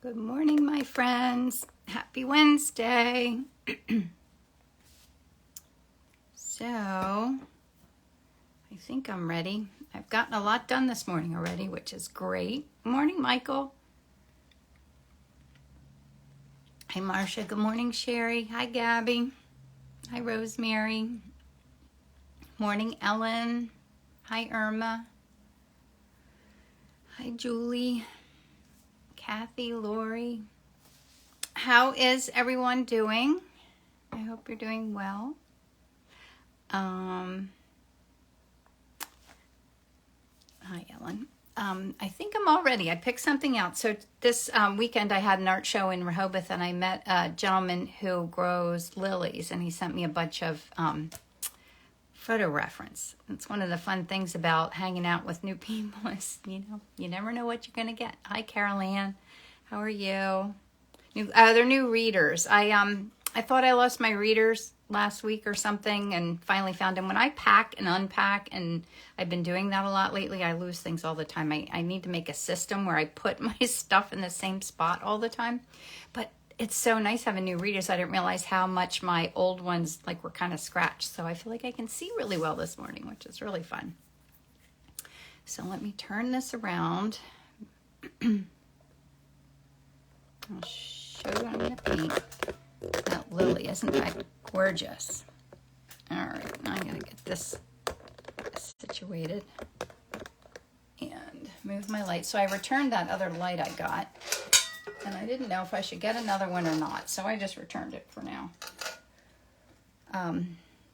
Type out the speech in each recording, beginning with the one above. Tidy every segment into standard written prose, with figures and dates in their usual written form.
Good morning, my friends. Happy Wednesday. So, I think I'm ready. I've gotten a lot done this morning already, which is great. Good morning, Michael. Hi, Marcia. Good morning, Sherry. Hi, Gabby. Hi, Rosemary. Morning, Ellen. Hi, Irma. Hi, Julie. Kathy, Lori. How is everyone doing? I hope you're doing well. Hi, Ellen. I think I'm all ready. I picked something out. So this weekend I had an art show in Rehoboth, and I met a gentleman who grows lilies, and he sent me a bunch of photo reference. It's one of the fun things about hanging out with new people is, you never know what you're going to get. Hi, Carol Ann. How are you? They're new readers. I thought I lost my readers last week or something and finally found them. When I pack and unpack, and I've been doing that a lot lately, I lose things all the time. I need to make a system where I put my stuff in the same spot all the time. But it's so nice having new readers. I didn't realize how much my old ones were kind of scratched. So I feel like I can see really well this morning, which is really fun. So let me turn this around. I'll show you what I'm going to paint. That lily, isn't that gorgeous? All right, now I'm going to get this situated and move my light. So I returned that other light I got, and I didn't know if I should get another one or not, so I just returned it for now.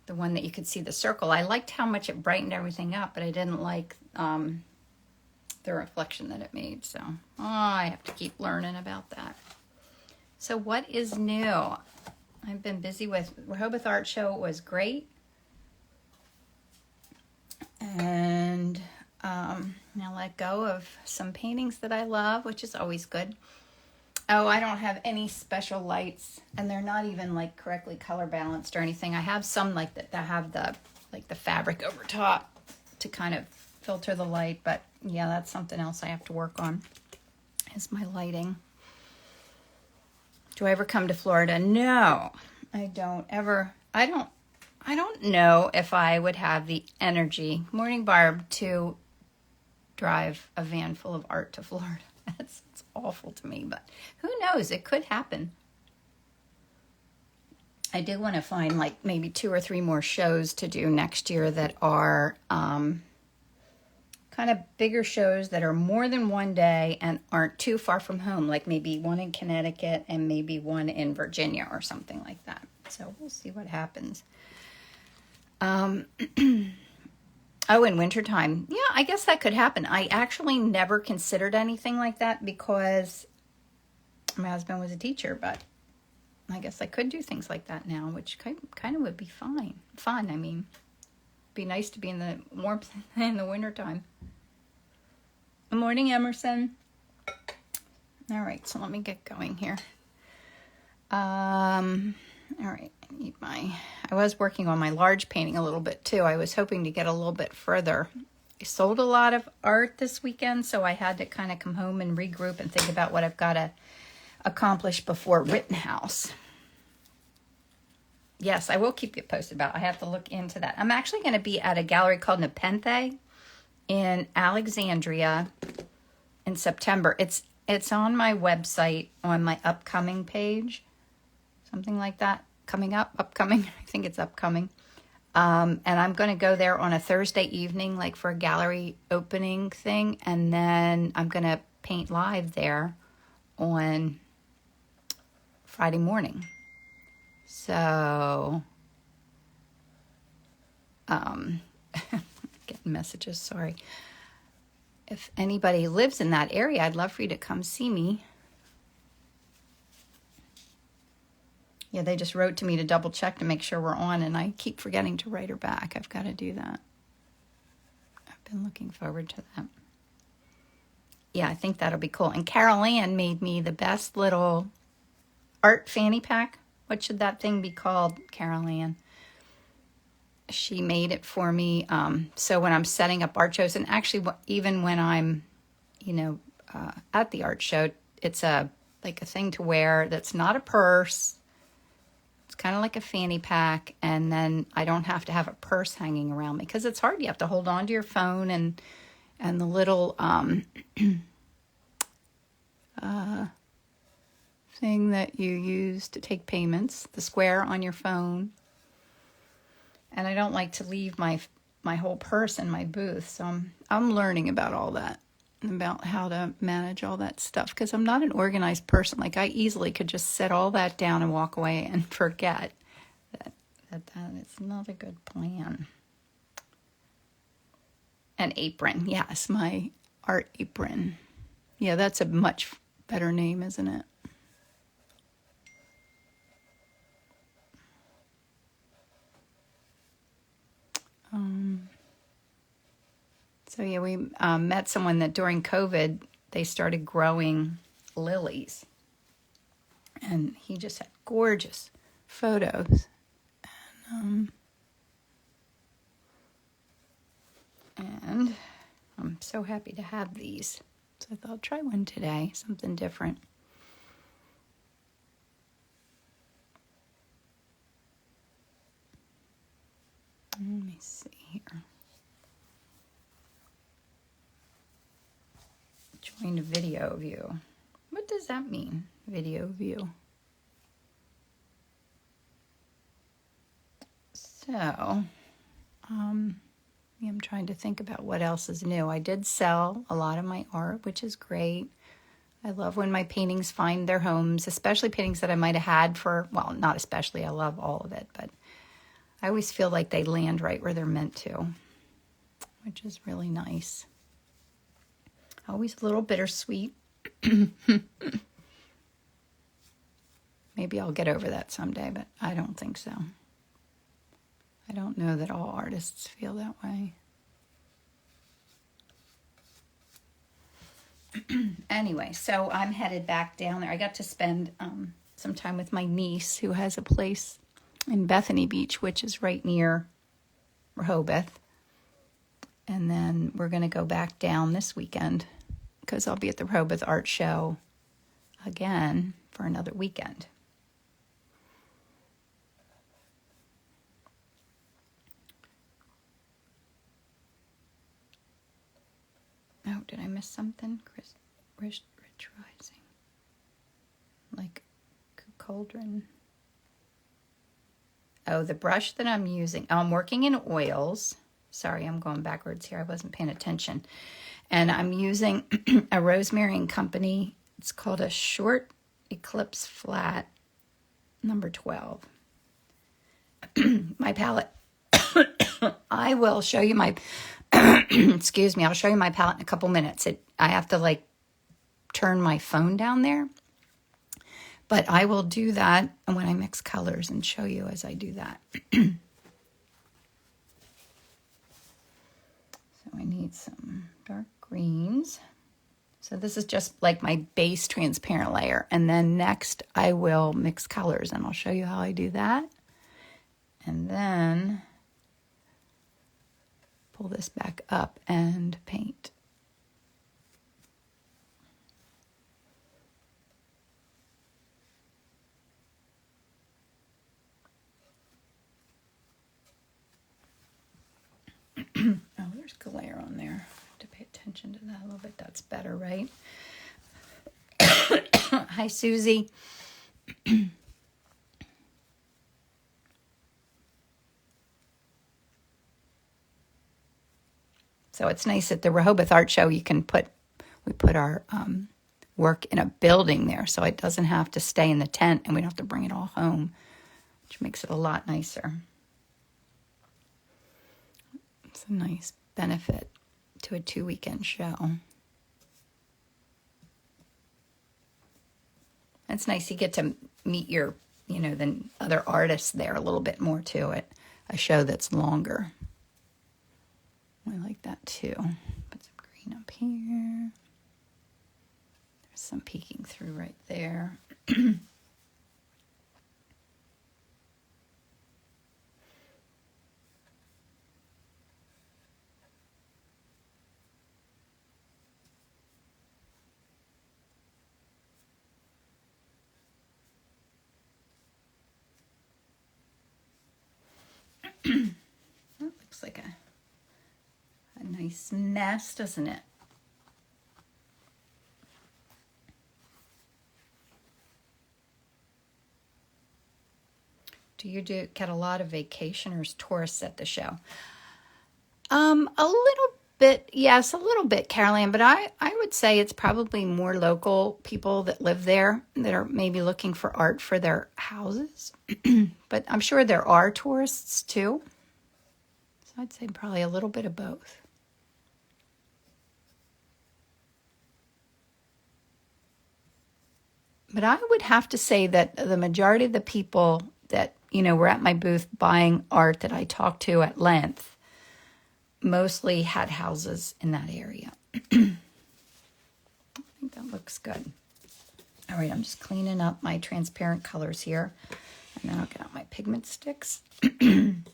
The one that you could see the circle. I liked how much it brightened everything up, but I didn't like the reflection that it made, so I have to keep learning about that. So what is new? I've been busy with Rehoboth Art Show. It was great. And now let go of some paintings that I love, which is always good. Oh, I don't have any special lights, and they're not even correctly color balanced or anything. I have some that have the fabric over top to kind of filter the light, but yeah, that's something else I have to work on, is my lighting. Do I ever come to Florida? No, I don't ever. I don't know if I would have the energy, morning Barb, to drive a van full of art to Florida. It's awful to me, but who knows? It could happen. I do want to find maybe 2 or 3 more shows to do next year that are kind of bigger shows that are more than one day and aren't too far from home, like maybe one in Connecticut and maybe one in Virginia or something like that. So we'll see what happens. In wintertime. Yeah, I guess that could happen. I actually never considered anything like that because my husband was a teacher, but I guess I could do things like that now, which kind of would be fun. I mean, be nice to be in the warmth in the wintertime. Good morning, Emerson. All right, so let me get going here. All right, I was working on my large painting a little bit too. I was hoping to get a little bit further. I sold a lot of art this weekend, so I had to kind of come home and regroup and think about what I've got to accomplish before Rittenhouse. Yes, I will keep you posted about it. I have to look into that. I'm actually going to be at a gallery called Nepenthe in Alexandria in September. It's on my website on my upcoming page, something like that. Upcoming. I think it's upcoming. And I'm going to go there on a Thursday evening, for a gallery opening thing, and then I'm going to paint live there on Friday morning. So, getting messages, sorry. If anybody lives in that area, I'd love for you to come see me. Yeah, they just wrote to me to double check to make sure we're on, and I keep forgetting to write her back. I've got to do that. I've been looking forward to that. Yeah, I think that'll be cool. And Carol Ann made me the best little art fanny pack. What should that thing be called, Carol Ann? She made it for me. So when I'm setting up art shows, and actually even when I'm, at the art show, it's a like a thing to wear that's not a purse. It's kind of like a fanny pack, and then I don't have to have a purse hanging around me, because it's hard. You have to hold on to your phone and the little thing that you use to take payments, the square on your phone. And I don't like to leave my whole purse in my booth, so I'm learning about all that, about how to manage all that stuff, because I'm not an organized person. Like, I easily could just set all that down and walk away and forget that it's not a good plan. An apron, yes, my art apron. Yeah, that's a much better name, isn't it? So yeah, we met someone that during COVID, they started growing lilies. And he just had gorgeous photos. And I'm so happy to have these. So I thought I'll try one today, something different. Let me see here. Join video view. What does that mean, video view? So, I'm trying to think about what else is new. I did sell a lot of my art, which is great. I love when my paintings find their homes, especially paintings that I might have had for, well, not especially, I love all of it, but I always feel like they land right where they're meant to, which is really nice. Always a little bittersweet. Maybe I'll get over that someday, but I don't think so. I don't know that all artists feel that way. Anyway, so I'm headed back down there. I got to spend some time with my niece, who has a place in Bethany Beach, which is right near Rehoboth. And then we're going to go back down this weekend, because I'll be at the Rehoboth Art Show again for another weekend. Oh, did I miss something? Rich Rising. Like cauldron. Oh, the brush that I'm using. I'm working in oils. Sorry, I'm going backwards here. I wasn't paying attention. And I'm using a Rosemary and Company. It's called a Short Eclipse Flat, number 12. My palette. I will show you my, excuse me, I'll show you my palette in a couple minutes. I have to turn my phone down there. But I will do that when I mix colors and show you as I do that. So I need some dark greens. So this is just like my base transparent layer. And then next I will mix colors, and I'll show you how I do that. And then pull this back up and paint. Oh, there's glare on there. I have to pay attention to that a little bit. That's better, right? Hi, Susie. So it's nice at the Rehoboth Art Show, we put our work in a building there, so it doesn't have to stay in the tent, and we don't have to bring it all home, which makes it a lot nicer. It's a nice benefit to a 2-weekend show. It's nice you get to meet the other artists there a little bit more too at a show that's longer. I like that too. Put some green up here. There's some peeking through right there. That looks like a nice mess, doesn't it? Do you get a lot of vacationers, tourists at the show? A little bit, yes, a little bit, Caroline, but I would say it's probably more local people that live there that are maybe looking for art for their houses. But I'm sure there are tourists too. So I'd say probably a little bit of both. But I would have to say that the majority of the people that, were at my booth buying art that I talked to at length mostly had houses in that area. I think that looks good. All right, I'm just cleaning up my transparent colors here. And then I'll get out my pigment sticks. And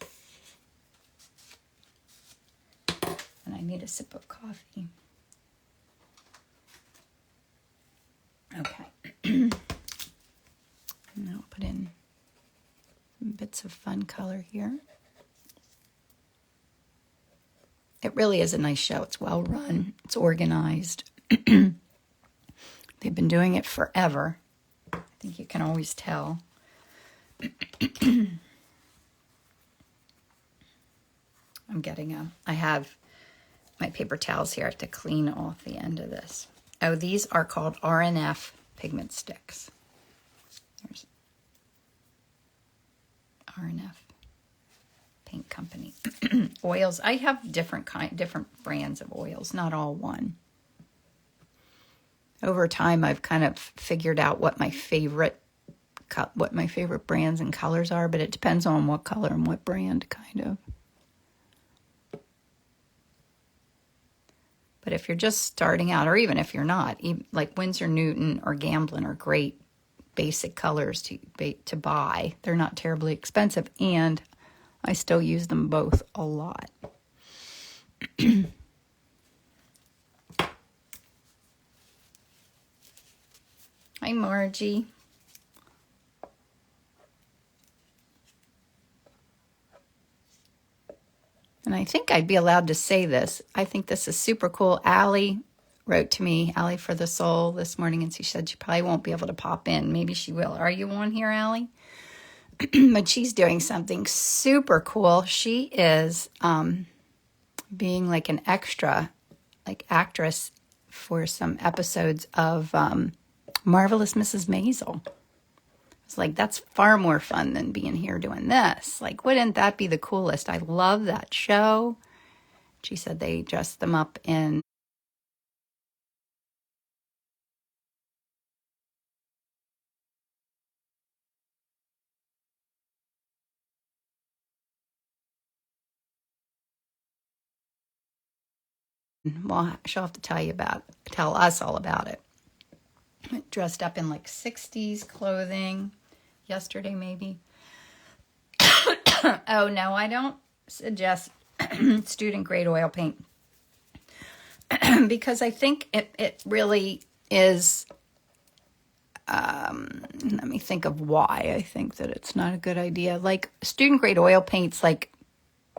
I need a sip of coffee. Okay. And I'll put in bits of fun color here. It really is a nice show. It's well run. It's organized. They've been doing it forever. I think you can always tell. I have my paper towels here. I have to clean off the end of this. Oh, these are called R&F pigment sticks. There's R&F Paint Company. Oils. I have different brands of oils, not all one. Over time, I've kind of figured out what my favorite brands and colors are, but it depends on what color and what brand, kind of. But if you're just starting out, or even if you're not, like Winsor Newton or Gamblin are great basic colors to buy. They're not terribly expensive, and I still use them both a lot. Hi, Margie. And I think I'd be allowed to say this. I think this is super cool. Allie wrote to me, Allie for the Soul, this morning, and she said she probably won't be able to pop in. Maybe she will. Are you on here, Allie? But she's doing something super cool. She is being like an extra, like actress for some episodes of Marvelous Mrs. Maisel. It's like, that's far more fun than being here doing this. Like, wouldn't that be the coolest? I love that show. She said they dressed them up in well, she'll have to tell us all about it. Dressed up in like 60s clothing yesterday, maybe. Oh, no, I don't suggest student grade oil paint because I think it really is, let me think of why I think that it's not a good idea. Like student grade oil paint's like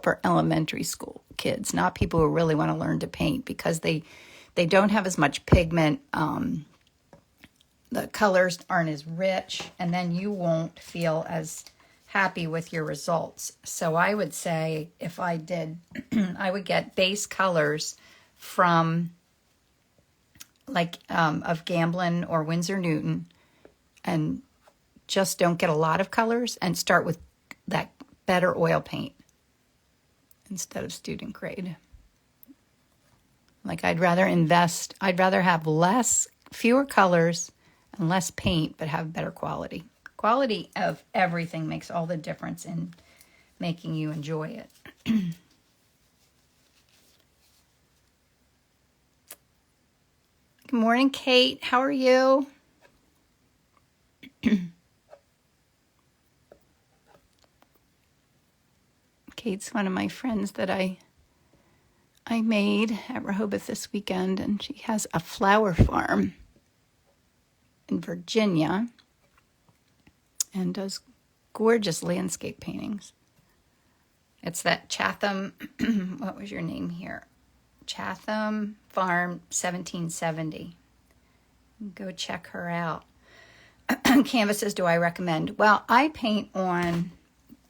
for elementary school kids, not people who really want to learn to paint because they don't have as much pigment. The colors aren't as rich, and then you won't feel as happy with your results. So I would say if I did, I would get base colors from like of Gamblin or Winsor Newton, and just don't get a lot of colors and start with that better oil paint instead of student grade. Like I'd rather have fewer colors and less paint, but have better quality. Quality of everything makes all the difference in making you enjoy it. Good morning, Kate. How are you? Kate's one of my friends that I made at Rehoboth this weekend, and she has a flower farm in Virginia and does gorgeous landscape paintings. It's that Chatham, what was your name here? Chatham Farm 1770. Go check her out. Canvases do I recommend? Well, I paint on,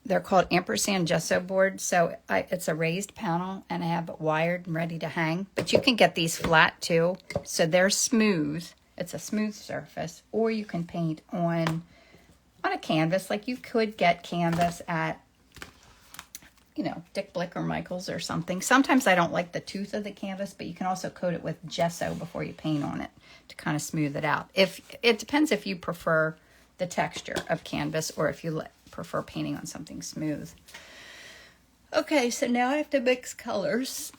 they're called ampersand gesso boards. So it's a raised panel and I have it wired and ready to hang. But you can get these flat too. So they're smooth. It's a smooth surface. Or you can paint on a canvas. Like you could get canvas at, Dick Blick or Michael's or something. Sometimes I don't like the tooth of the canvas, but you can also coat it with gesso before you paint on it to kind of smooth it out. It depends if you prefer the texture of canvas or if you prefer painting on something smooth. Okay, so now I have to mix colors.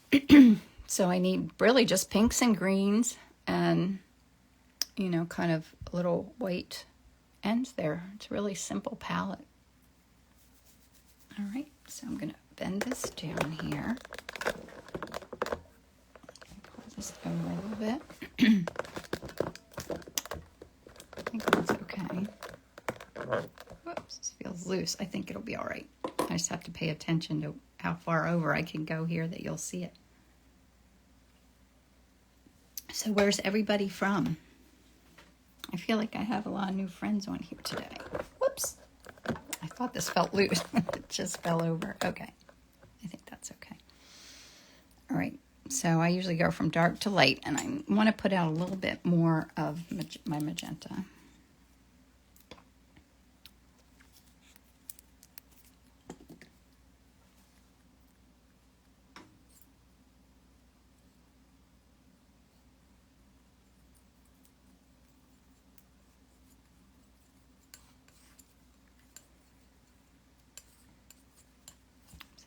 So I need really just pinks and greens and, kind of little white ends there. It's a really simple palette. All right, so I'm going to bend this down here. Pull this over a little bit. I think that's okay. Whoops, this feels loose. I think it'll be all right. I just have to pay attention to how far over I can go here that you'll see it. So where's everybody from? I feel like I have a lot of new friends on here today. Whoops. I thought this felt loose. It just fell over. Okay. I think that's okay. All right. So I usually go from dark to light, and I want to put out a little bit more of my magenta.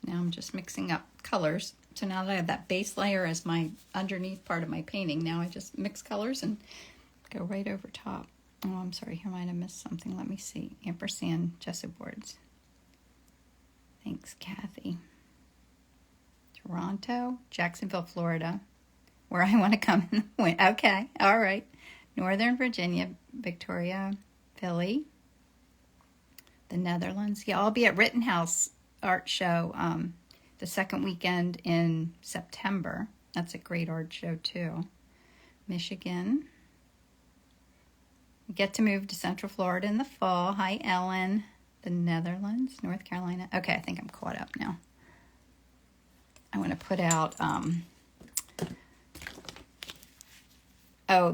Now I'm just mixing up colors. So now that I have that base layer as my underneath part of my painting, now I just mix colors and go right over top. Oh, I'm sorry, here might have missed something. Let me see. Ampersand gesso boards. Thanks, Kathy. Toronto, Jacksonville, Florida, where I want to come in the winter. Okay, all right. Northern Virginia, Victoria, Philly, the Netherlands. Yeah, I'll be at Rittenhouse art show the second weekend in September. That's a great art show too. Michigan. We get to move to Central Florida in the fall. Hi, Ellen. The Netherlands, North Carolina. Okay, I think I'm caught up now. I want to put out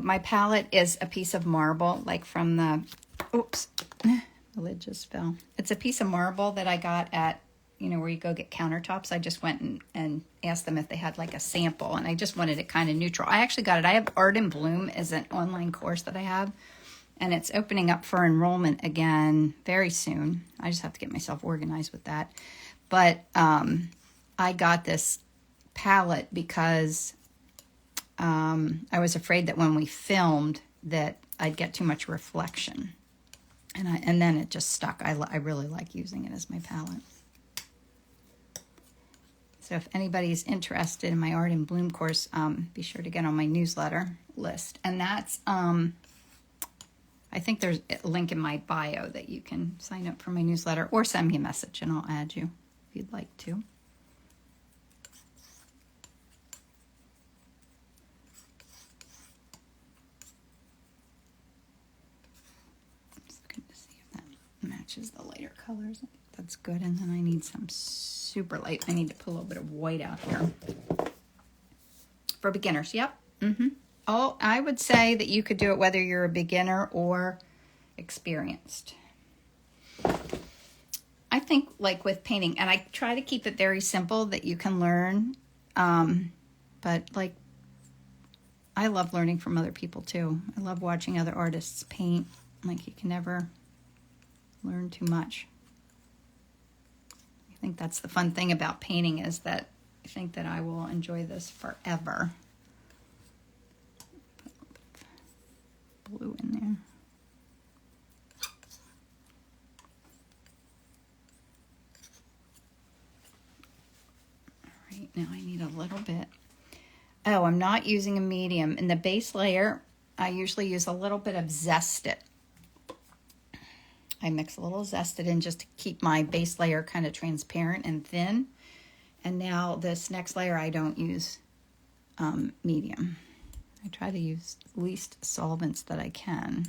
my palette is a piece of marble, like from the the lid just fell. It's a piece of marble that I got at where you go get countertops. I just went and asked them if they had like a sample, and I just wanted it kind of neutral. I actually got it. I have Art in Bloom as an online course that I have, and it's opening up for enrollment again very soon. I just have to get myself organized with that. But I got this palette because I was afraid that when we filmed that I'd get too much reflection, and then it just stuck. I really like using it as my palette. So if anybody's interested in my Art in Bloom course, be sure to get on my newsletter list. And that's, I think there's a link in my bio that you can sign up for my newsletter or send me a message and I'll add you if you'd like to. Just looking to see if that matches the lighter colors. That's good. And then I need some super light. I need to put a little bit of white out here. For beginners, yep. Oh, I would say that you could do it whether you're a beginner or experienced. I think like with painting, and I try to keep it very simple that you can learn. But like, I love learning from other people too. I love watching other artists paint. Like you can never learn too much. I think that's the fun thing about painting is that I think that I will enjoy this forever. Put a little bit of blue in there. All right, now I need a little bit. Oh, I'm not using a medium. In the base layer, I usually use a little bit of Zest It. I mix a little Zest It in just to keep my base layer kind of transparent and thin. And now this next layer, I don't use medium. I try to use least solvents that I can.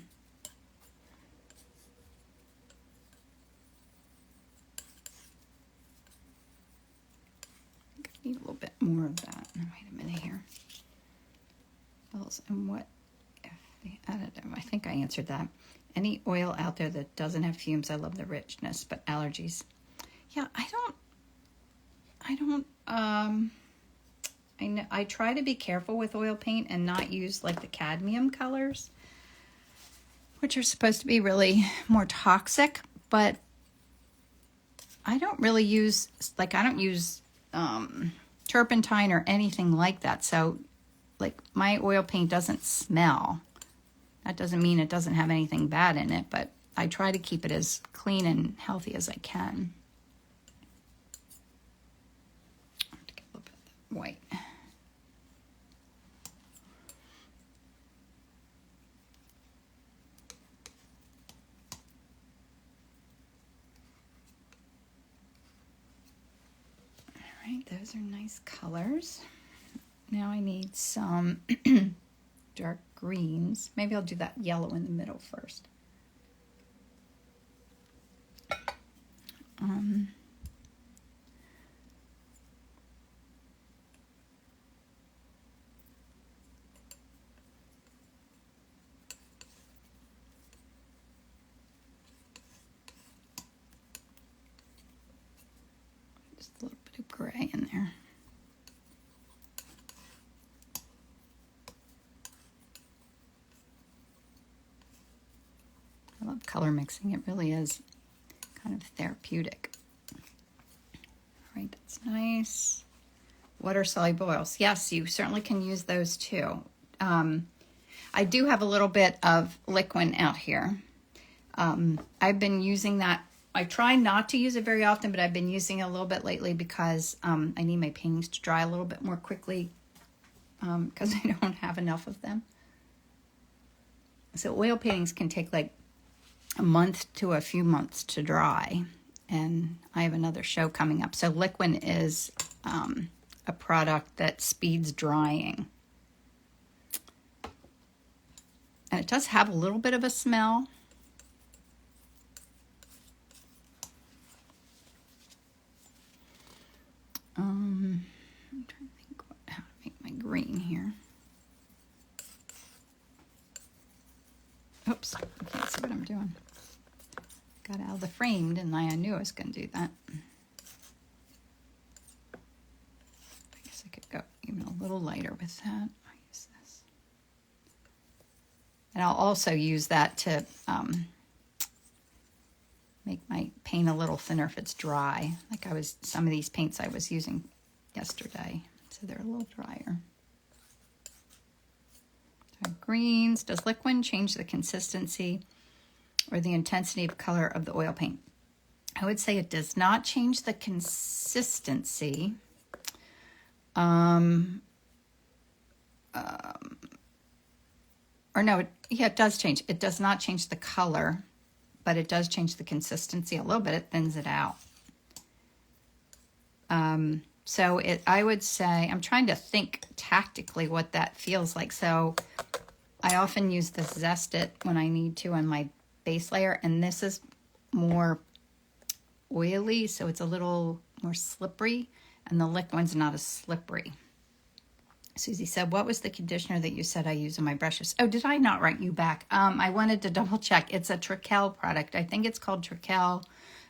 I need a little bit more of that. Wait a minute here. And what if the additive? I think I answered that. Any oil out there that doesn't have fumes, I love the richness, but allergies. Yeah, I try to be careful with oil paint and not use like the cadmium colors, which are supposed to be really more toxic, but I don't really use, like I don't use turpentine or anything like that. So like my oil paint doesn't smell. That doesn't mean it doesn't have anything bad in it, but I try to keep it as clean and healthy as I can. I have to get a little bit of that white. All right, those are nice colors. Now I need some dark greens. Maybe I'll do that yellow in the middle first. Just a little bit of gray in there. I love color mixing. It really is kind of therapeutic. All right, that's nice. Water-soluble oils. Yes, you certainly can use those too. I do have a little bit of liquid out here. I've been using that. I try not to use it very often, but I've been using it a little bit lately because I need my paintings to dry a little bit more quickly because I don't have enough of them. So oil paintings can take like a month to a few months to dry, and I have another show coming up. So liquid is a product that speeds drying, and it does have a little bit of a smell. I'm trying to think how to make my green here. Oops, I can't see what I'm doing. Got out of the frame, didn't I? I knew I was going to do that. I guess I could go even a little lighter with that. I'll use this. And I'll also use that to make my paint a little thinner if it's dry. Like some of these paints I was using yesterday, so they're a little drier. Greens. Does liquid change the consistency or the intensity of color of the oil paint? I would say it does not change the consistency. Or no, yeah, it does change. It does not change the color, but it does change the consistency a little bit. It thins it out. So I would say, I'm trying to think tactically what that feels like. So I often use the Zest It when I need to on my base layer, and this is more oily, so it's a little more slippery, and the liquid's not as slippery. Susie said, what was the conditioner that you said I use on my brushes? Oh, did I not write you back? I wanted to double check. It's a Triquel product. I think it's called Triquel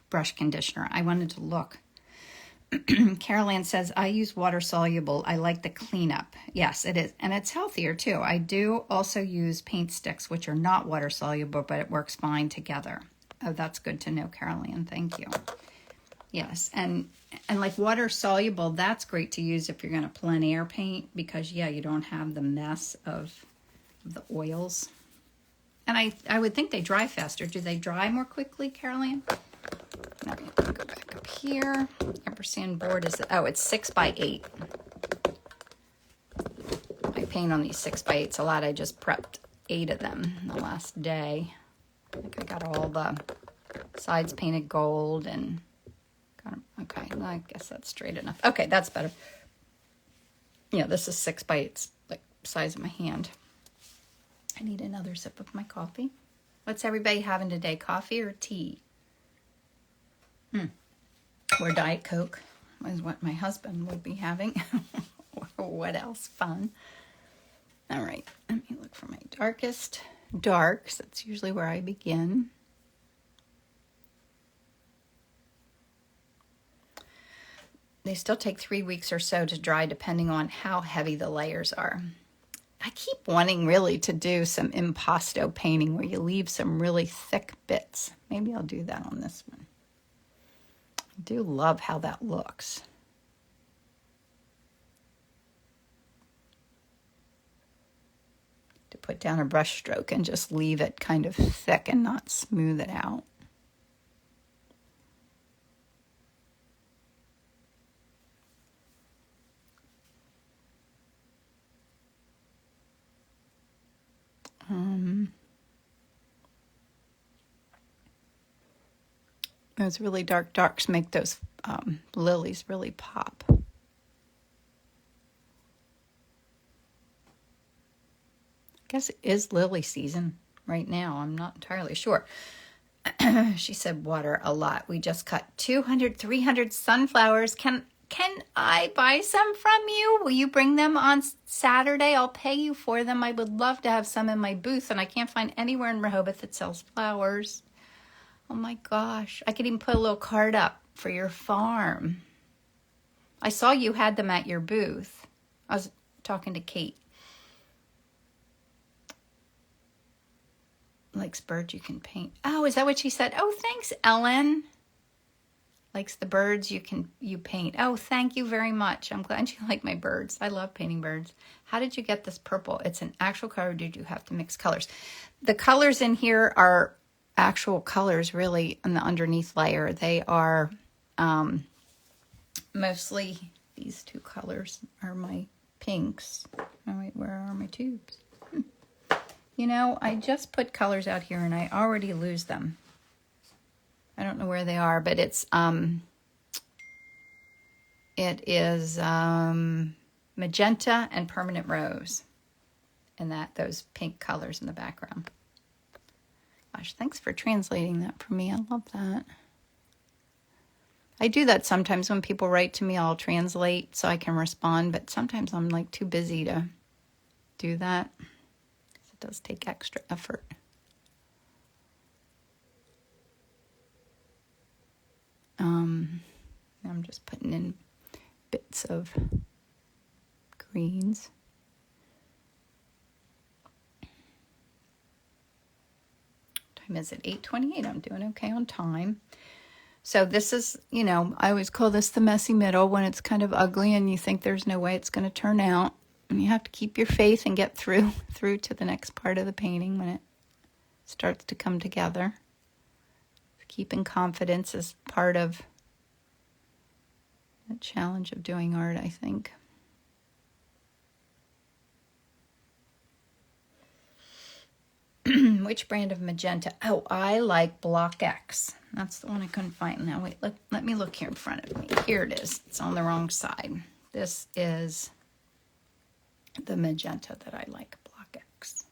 brush conditioner. I wanted to look. Carol Ann says, I use water soluble. I like the cleanup. Yes, it is. And it's healthier too. I do also use paint sticks, which are not water soluble, but it works fine together. Oh, that's good to know, Carol Ann. Thank you. Yes. And like water soluble, that's great to use if you're going to plein air paint because, yeah, you don't have the mess of the oils. And I would think they dry faster. Do they dry more quickly, Carol Ann? Let me go back up here. Ampersand board is, it's 6 by 8. I paint on these 6 by 8s a lot. I just prepped 8 of them the last day. I think I got all the sides painted gold and Got 'em. Okay, I guess that's straight enough. Okay, that's better. Yeah, this is 6 by 8, like size of my hand. I need another sip of my coffee. What's everybody having today? Coffee or tea? Or Diet Coke is what my husband would be having. Or what else fun? All right, let me look for my darkest darks. That's usually where I begin. They still take 3 weeks or so to dry depending on how heavy the layers are. I keep wanting really to do some impasto painting where you leave some really thick bits. Maybe I'll do that on this one. I do love how that looks. To put down a brush stroke and just leave it kind of thick and not smooth it out. Those really dark darks make those lilies really pop. I guess it is lily season right now. I'm not entirely sure. She said water a lot. We just cut 200, 300 sunflowers. Can I buy some from you? Will you bring them on Saturday? I'll pay you for them. I would love to have some in my booth, and I can't find anywhere in Rehoboth that sells flowers. Oh my gosh. I could even put a little card up for your farm. I saw you had them at your booth. I was talking to Kate. Likes birds you can paint. Oh, is that what she said? Oh, thanks, Ellen. Likes the birds you paint. Oh, thank you very much. I'm glad you like my birds. I love painting birds. How did you get this purple? It's an actual color, or did you have to mix colors? The colors in here are actual colors, really, in the underneath layer. They are mostly, these two colors are my pinks. Oh, wait, where are my tubes? You know, I just put colors out here and I already lose them. I don't know where they are, but it is magenta and permanent rose, and those pink colors in the background. Gosh, thanks for translating that for me. I love that. I do that sometimes when people write to me. I'll translate so I can respond, but sometimes I'm like too busy to do that. It does take extra effort. I'm just putting in bits of greens. Time is it? 8:28. I'm doing okay on time. So this is, you know, I always call this the messy middle, when it's kind of ugly and you think there's no way it's going to turn out. And you have to keep your faith and get through to the next part of the painting when it starts to come together. Keeping confidence is part of the challenge of doing art, I think. Which brand of magenta? Oh, I like Block X. That's the one I couldn't find. Now, wait, let me look here in front of me. Here it is. It's on the wrong side. This is the magenta that I like, Block X.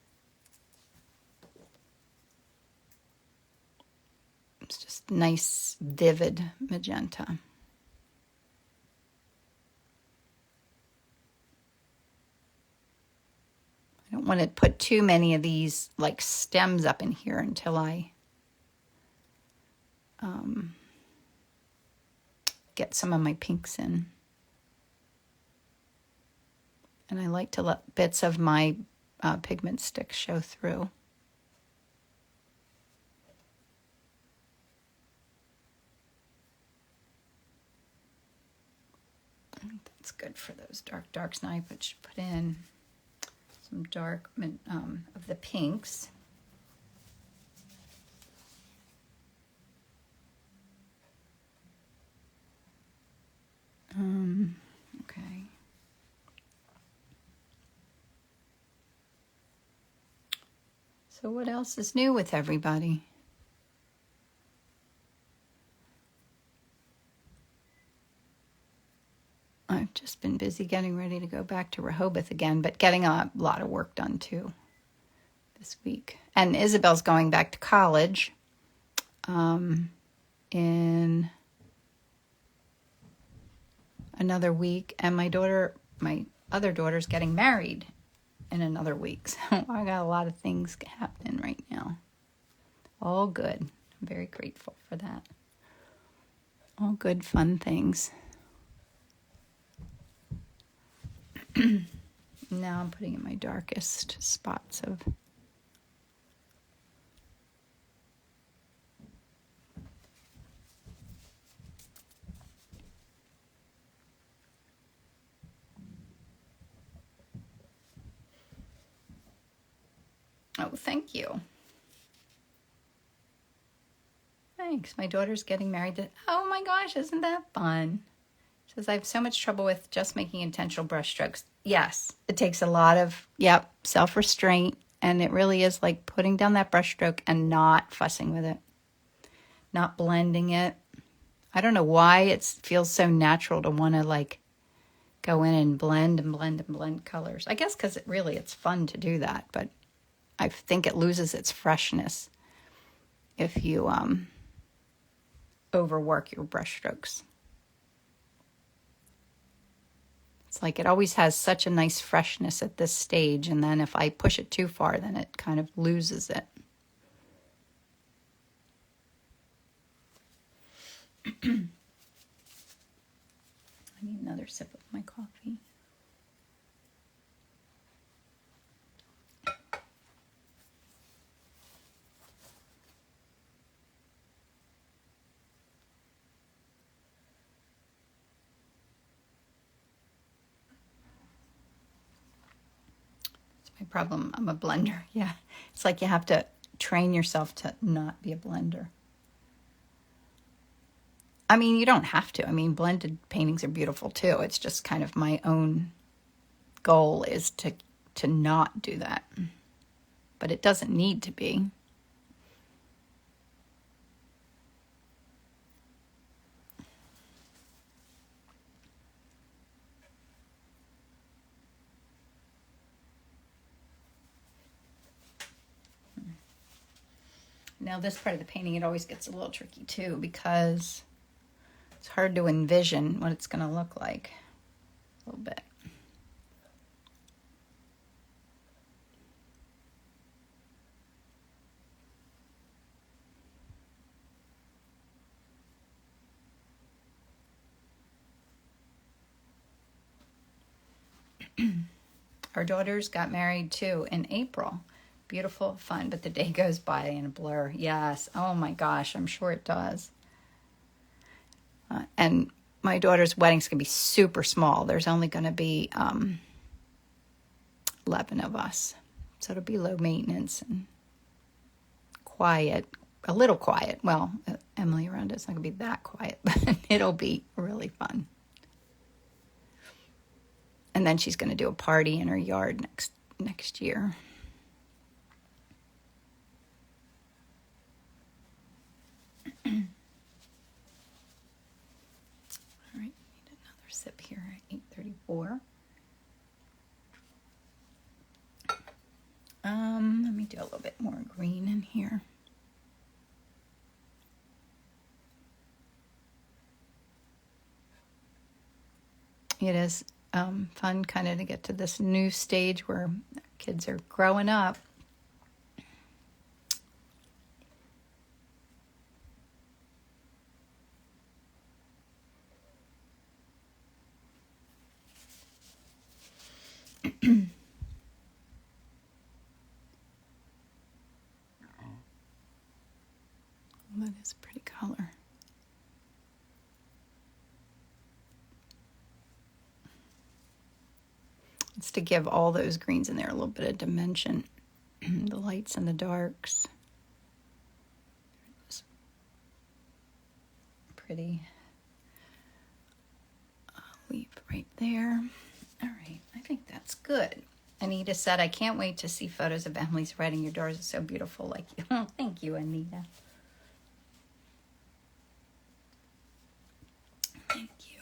It's just nice, vivid magenta. I don't want to put too many of these like stems up in here until I get some of my pinks in. And I like to let bits of my pigment sticks show through. I think that's good for those dark darks. Now I should put in some dark of the pinks. Okay. So what else is new with everybody? I've just been busy getting ready to go back to Rehoboth again, but getting a lot of work done too this week. And Isabel's going back to college in another week, and my other daughter's getting married in another week. So I got a lot of things happening right now. All good. I'm very grateful for that. All good, fun things. Now I'm putting in my darkest spots of Oh, thank you. Thanks. My daughter's getting married. Oh my gosh, isn't that fun? She says, I have so much trouble with just making intentional brush strokes. Yes, it takes a lot of, self-restraint. And it really is like putting down that brush stroke and not fussing with it. Not blending it. I don't know why it feels so natural to want to like go in and blend colors. I guess because it's fun to do that. But I think it loses its freshness if you overwork your brush strokes. It's like it always has such a nice freshness at this stage, and then if I push it too far, then it kind of loses it. I need another sip of my coffee. Problem. I'm a blender. Yeah. It's like you have to train yourself to not be a blender. I mean, you don't have to. I mean, blended paintings are beautiful too. It's just kind of my own goal is to not do that. But it doesn't need to be. Now this part of the painting, it always gets a little tricky too because it's hard to envision what it's going to look like a little bit. Our daughters got married too in April. Beautiful, fun, but the day goes by in a blur. Yes. Oh my gosh, I'm sure it does. And my daughter's wedding's going to be super small. There's only going to be 11 of us. So it'll be low maintenance and quiet, a little quiet. Well, Emily around it's not going to be that quiet, but it'll be really fun. And then she's going to do a party in her yard next year. All right, need another sip here at 8:34. Let me do a little bit more green in here. It is fun kind of to get to this new stage where kids are growing up. That is a pretty color. It's to give all those greens in there a little bit of dimension. The lights and the darks. Pretty leaf right there. All right, I think that's good. Anita said, I can't wait to see photos of Emily's wedding. Your daughters are so beautiful like you. Oh, thank you, Anita. Thank you.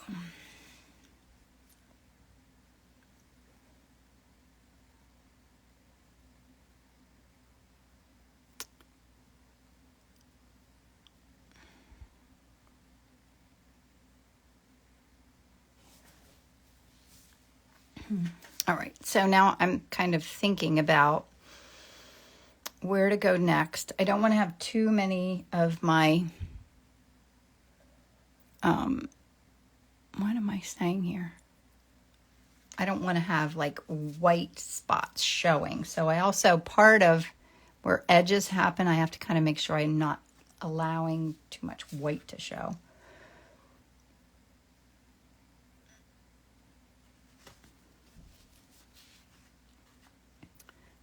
All right, so now I'm kind of thinking about where to go next. I don't want to have too many of my, what am I saying here? I don't want to have like white spots showing. So I also, part of where edges happen, I have to kind of make sure I'm not allowing too much white to show.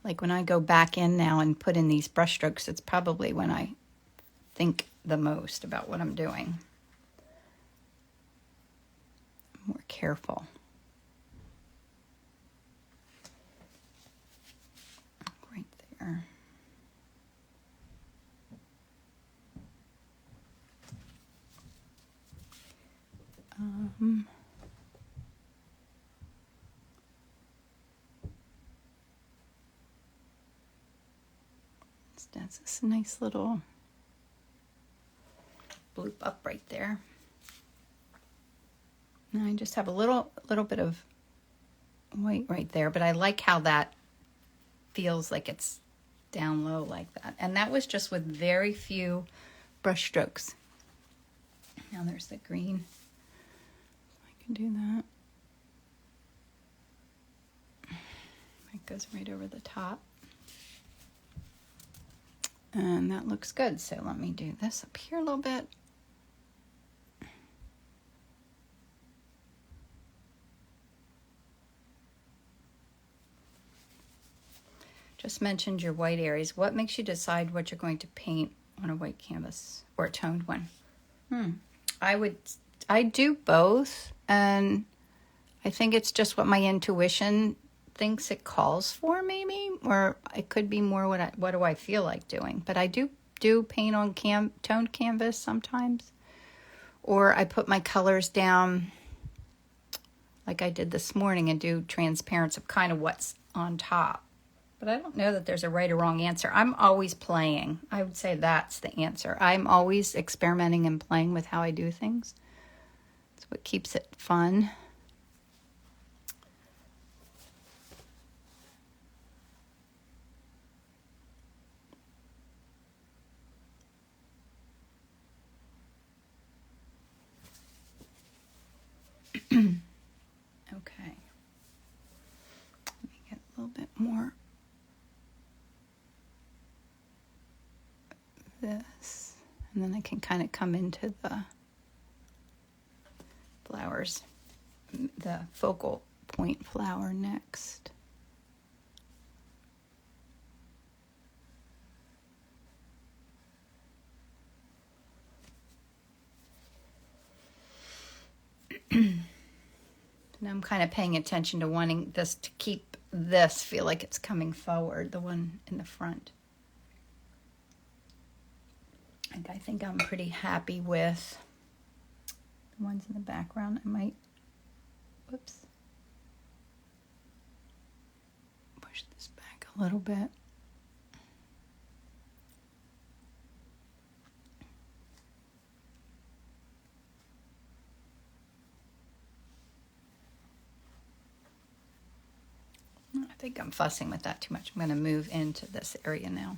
Like when I go back in now and put in these brush strokes, it's probably when I think the most about what I'm doing. I'm more careful. Right there. That's this nice little bloop up right there. And I just have a little bit of white right there, but I like how that feels like it's down low like that. And that was just with very few brush strokes. Now there's the green. I can do that. It goes right over the top. And that looks good. So let me do this up here a little bit. Just mentioned your white areas. What makes you decide what you're going to paint on a white canvas or a toned one? I do both, and I think it's just what my intuition thinks it calls for, maybe, or it could be more what do I feel like doing. But I do paint on toned canvas sometimes, or I put my colors down like I did this morning and do transparency of kind of what's on top. But I don't know that there's a right or wrong answer. I'm always playing. I would say that's the answer. I'm always experimenting and playing with how I do things. It's what keeps it fun. Okay. Let me get a little bit more this, and then I can kind of come into the flowers, the focal point flower next. And I'm kind of paying attention to wanting this to keep this feel like it's coming forward, the one in the front. And I think I'm pretty happy with the ones in the background. I might, whoops, push this back a little bit. I think I'm fussing with that too much. I'm going to move into this area now.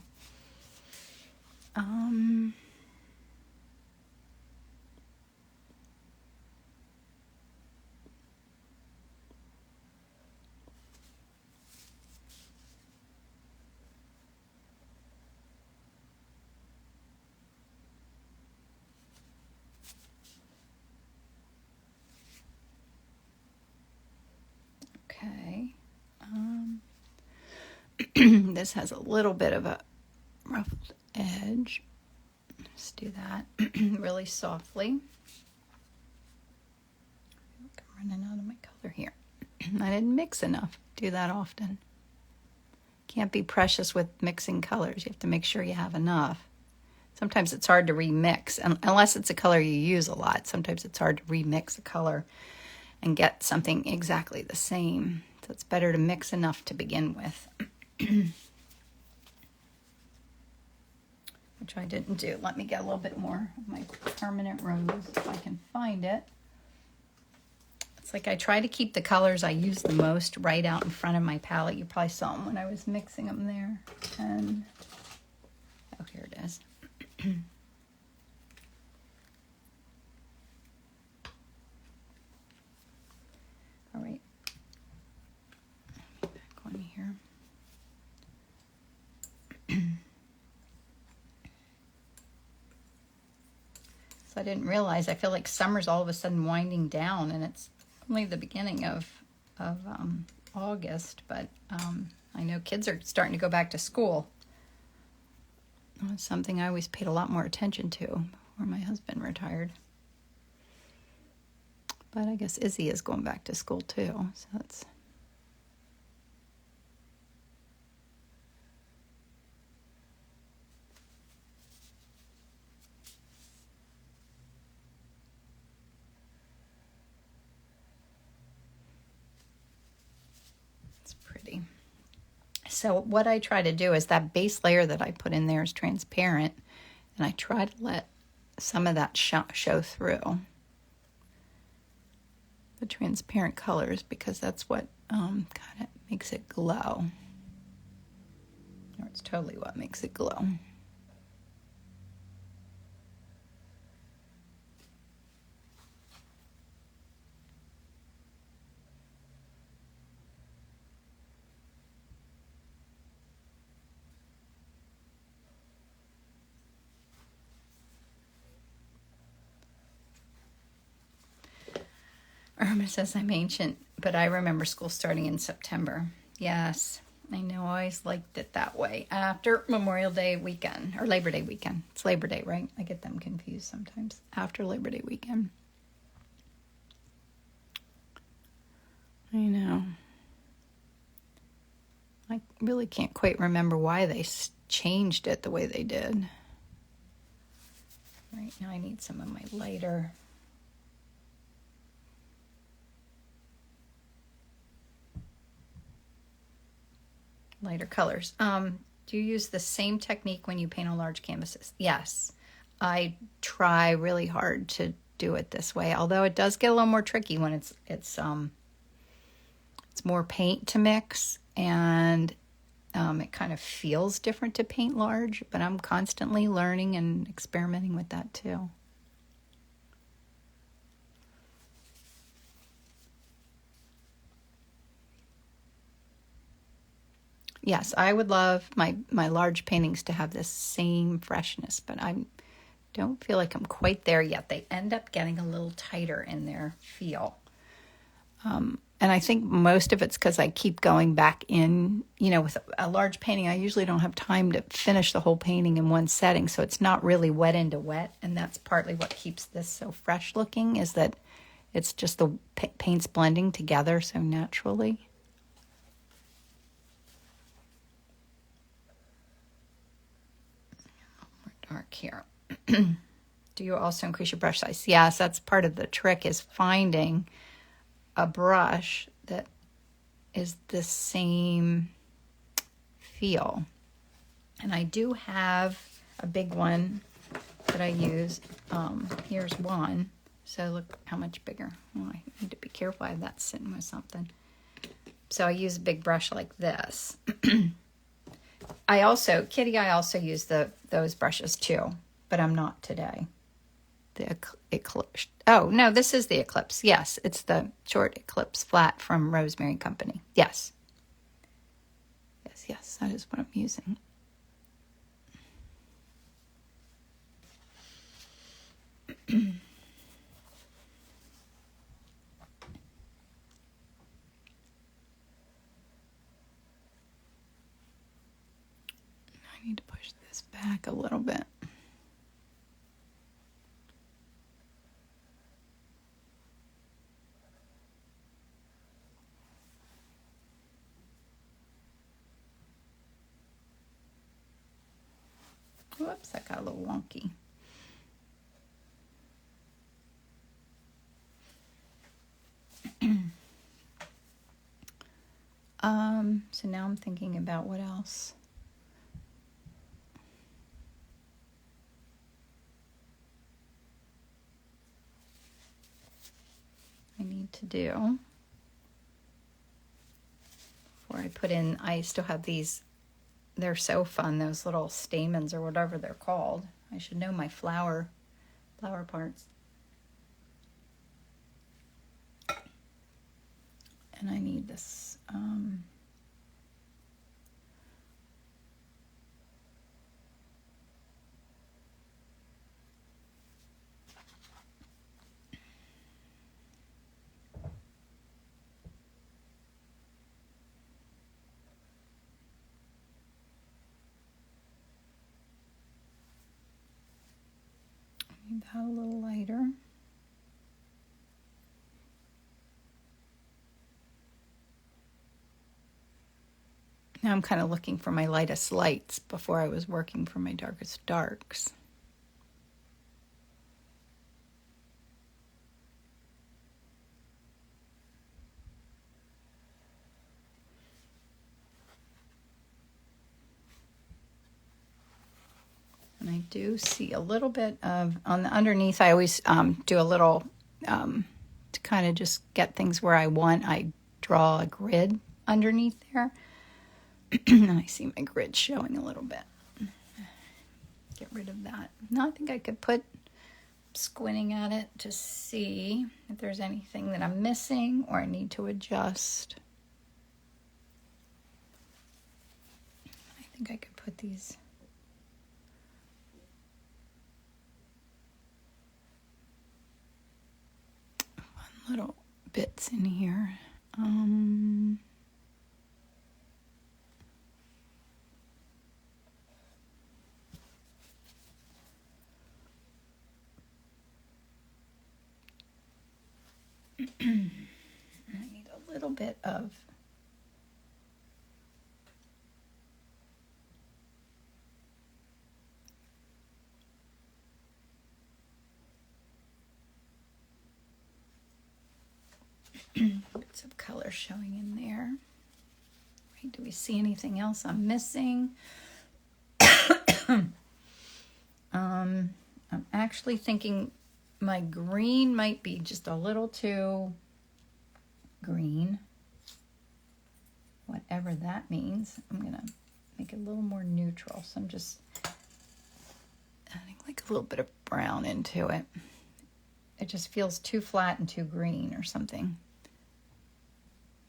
Okay. This has a little bit of a ruffled edge. Let's do that really softly. I'm running out of my color here. I didn't mix enough. Do that often. Can't be precious with mixing colors. You have to make sure you have enough. Sometimes it's hard to remix, unless it's a color you use a lot. Sometimes it's hard to remix a color and get something exactly the same. So it's better to mix enough to begin with. Which I didn't do. Let me get a little bit more of my permanent rose if I can find it. It's like I try to keep the colors I use the most right out in front of my palette. You probably saw them when I was mixing them there. And, oh, here it is. All right. Let me back on here. So I didn't realize, I feel like summer's all of a sudden winding down, and it's only the beginning of August, but I know kids are starting to go back to school. It's something I always paid a lot more attention to before my husband retired. But I guess Izzy is going back to school too, so that's... So what I try to do is that base layer that I put in there is transparent, and I try to let some of that show through the transparent colors, because that's what kind of makes it glow. Or it's totally what makes it glow. Irma says I'm ancient, but I remember school starting in September. Yes, I know. I always liked it that way. After Memorial Day weekend, or Labor Day weekend. It's Labor Day, right? I get them confused sometimes. After Labor Day weekend. I know. I really can't quite remember why they changed it the way they did. Right now I need some of my lighter... lighter colors. Do you use the same technique when you paint on large canvases? Yes. I try really hard to do it this way, although it does get a little more tricky when it's more paint to mix, and it kind of feels different to paint large, but I'm constantly learning and experimenting with that too. Yes, I would love my large paintings to have this same freshness, but I don't feel like I'm quite there yet. They end up getting a little tighter in their feel. And I think most of it's because I keep going back in, with a large painting, I usually don't have time to finish the whole painting in one setting, so it's not really wet into wet, and that's partly what keeps this so fresh looking, is that it's just the paints blending together so naturally. Dark here. Do you also increase your brush size? Yes, that's part of the trick, is finding a brush that is the same feel. And I do have a big one that I use. Here's one. So look how much bigger. Oh, I need to be careful. I have that sitting with something. So I use a big brush like this. I also use those brushes too, but I'm not today. The Eclipse. Oh, no, this is the Eclipse. Yes, it's the short Eclipse flat from Rosemary Company. Yes. Yes, that is what I'm using. I need to push this back a little bit. Whoops, that got a little wonky. So now I'm thinking about what else. I need to do before I put in, I still have these, they're so fun, those little stamens or whatever they're called. I should know my flower parts. And I need this, need that a little lighter. Now I'm kind of looking for my lightest lights before I was working for my darkest darks. And I do see a little bit of, on the underneath, I always do a little, to kind of just get things where I want, I draw a grid underneath there. And I see my grid showing a little bit. Get rid of that. Now I think I could put, squinting at it to see if there's anything that I'm missing or I need to adjust. I think I could put these little bits in here. I need a little bit of bits of color showing in there. Right, do we see anything else I'm missing? I'm actually thinking my green might be just a little too green. Whatever that means. I'm going to make it a little more neutral. So I'm just adding like a little bit of brown into it. It just feels too flat and too green or something.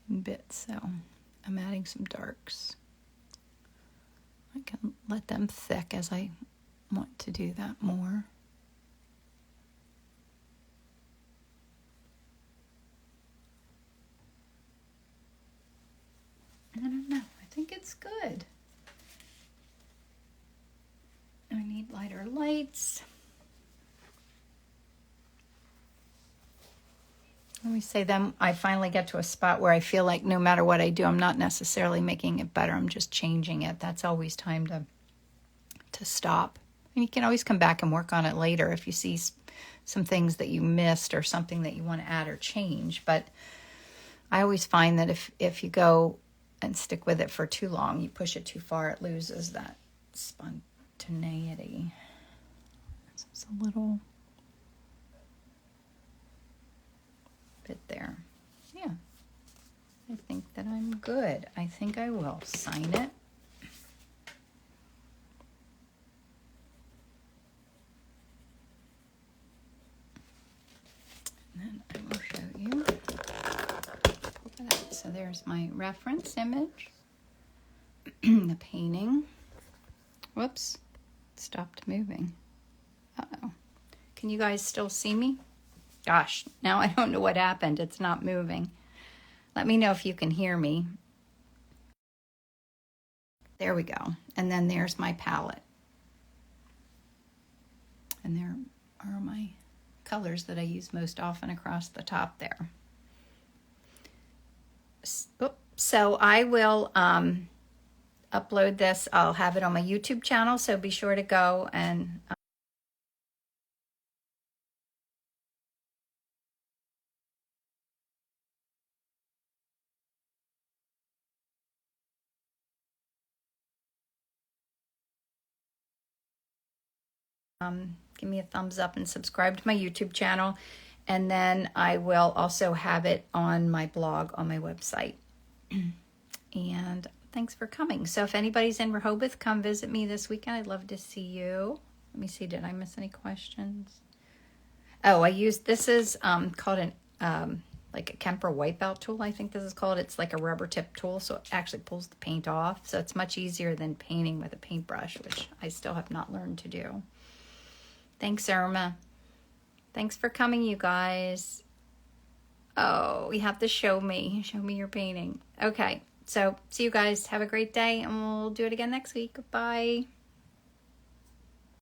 In bits, so I'm adding some darks. I can let them thick as I want to do that more. I don't know. I think it's good. I need lighter lights. Let me say then I finally get to a spot where I feel like no matter what I do, I'm not necessarily making it better. I'm just changing it. That's always time to stop. And you can always come back and work on it later if you see some things that you missed or something that you want to add or change. But I always find that if you go and stick with it for too long, you push it too far, it loses that spontaneity. So it's a little bit there. Yeah, I think that I'm good. I think I will sign it. And then I will show you. Pull that out. So there's my reference image. The painting. Whoops, it stopped moving. Uh-oh. Can you guys still see me? Gosh, now I don't know what happened. It's not moving. Let me know if you can hear me. There we go. And then there's my palette. And there are my colors that I use most often across the top there. So I will upload this. I'll have it on my YouTube channel, so be sure to go and give me a thumbs up and subscribe to my YouTube channel. And then I will also have it on my blog on my website. And thanks for coming. So if anybody's in Rehoboth, come visit me this weekend. I'd love to see you. Let me see, did I miss any questions? Oh, this is called like a Kemper wipeout tool, I think this is called. It's like a rubber tip tool, so it actually pulls the paint off. So it's much easier than painting with a paintbrush, which I still have not learned to do. Thanks, Irma. Thanks for coming, you guys. Oh, you have to show me your painting. Okay, so see you guys. Have a great day, and we'll do it again next week. Bye.